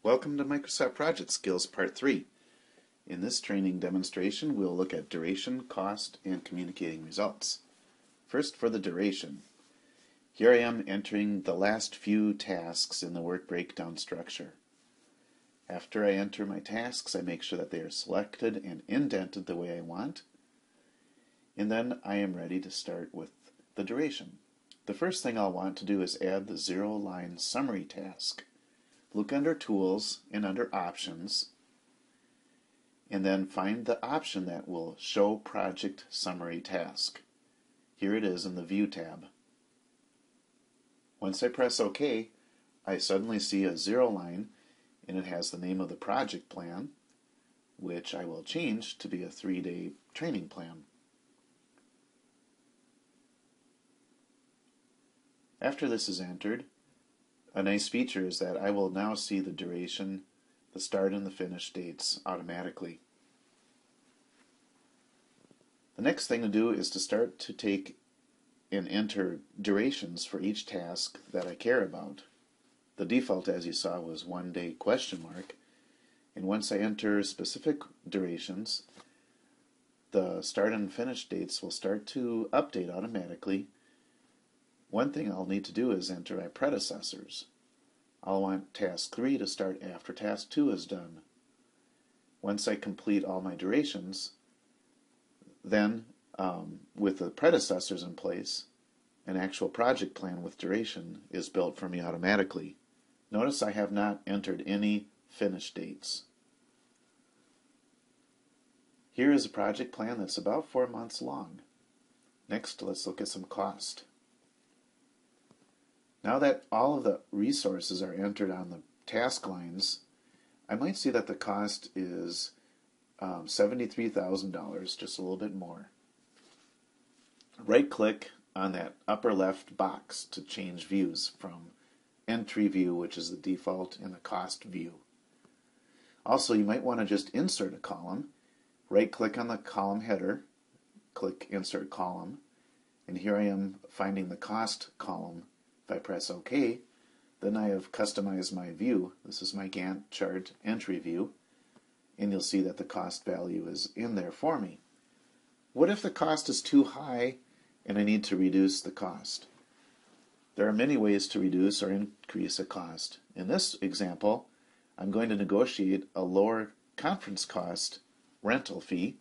Welcome to Microsoft Project Skills Part 3. In this training demonstration, we'll look at duration, cost, and communicating results. First, for the duration. Here I am entering the last few tasks in the work breakdown structure. After I enter my tasks, I make sure that they are selected and indented the way I want. And then I am ready to start with the duration. The first thing I'll want to do is add the zero-line summary task. Look under Tools and under Options, and then find the option that will show Project Summary Task. Here it is in the View tab. Once I press OK, I suddenly see a zero line, and it has the name of the project plan, which I will change to be a 3-day training plan. After this is entered, a nice feature is that I will now see the duration, the start and the finish dates automatically. The next thing to do is to start to take and enter durations for each task that I care about. The default, as you saw, was 1 day question mark, and once I enter specific durations, the start and finish dates will start to update automatically. One thing I'll need to do is enter my predecessors. I'll want task 3 to start after task 2 is done. Once I complete all my durations, then with the predecessors in place, an actual project plan with duration is built for me automatically. Notice I have not entered any finish dates. Here is a project plan that's about 4 months long. Next, let's look at some cost. Now that all of the resources are entered on the task lines, I might see that the cost is $73,000, just a little bit more. Right-click on that upper left box to change views from Entry View, which is the default, and the Cost View. Also, you might want to just insert a column. Right-click on the column header, click Insert Column, and here I am finding the Cost column. If I press OK, then I have customized my view. This is my Gantt chart entry view, and you'll see that the cost value is in there for me. What if the cost is too high and I need to reduce the cost? There are many ways to reduce or increase a cost. In this example, I'm going to negotiate a lower conference cost rental fee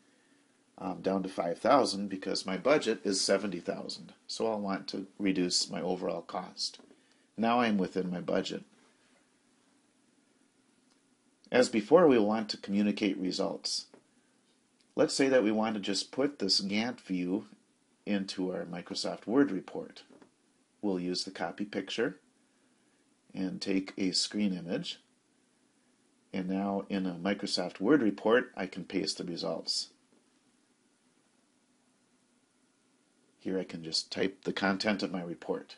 down to $5,000 because my budget is $70,000. So I'll want to reduce my overall cost. Now I'm within my budget. As before, we want to communicate results. Let's say that we want to just put this Gantt view into our Microsoft Word report. We'll use the copy picture and take a screen image. And now in a Microsoft Word report, I can paste the results. Here I can just type the content of my report.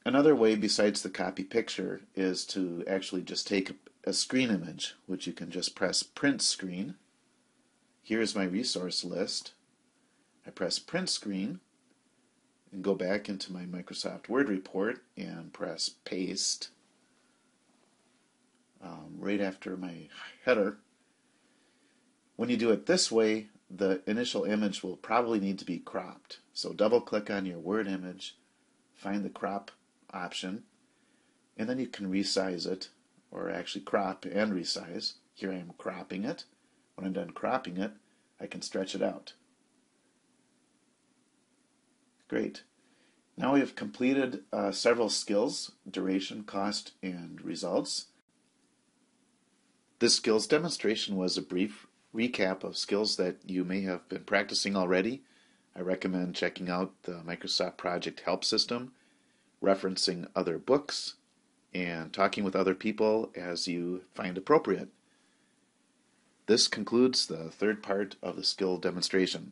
Another way besides the copy picture is to actually just take a screen image, which you can just press Print Screen. Here's my resource list. I press Print Screen and go back into my Microsoft Word report and press Paste right after my header. When you do it this way, the initial image will probably need to be cropped. So double click on your Word image, find the crop option, and then you can resize it, or actually crop and resize. Here I am cropping it. When I'm done cropping it, I can stretch it out. Great. Now we have completed several skills: duration, cost, and results. This skills demonstration was a brief recap of skills that you may have been practicing already. I recommend checking out the Microsoft Project Help System, referencing other books, and talking with other people as you find appropriate. This concludes the third part of the skill demonstration.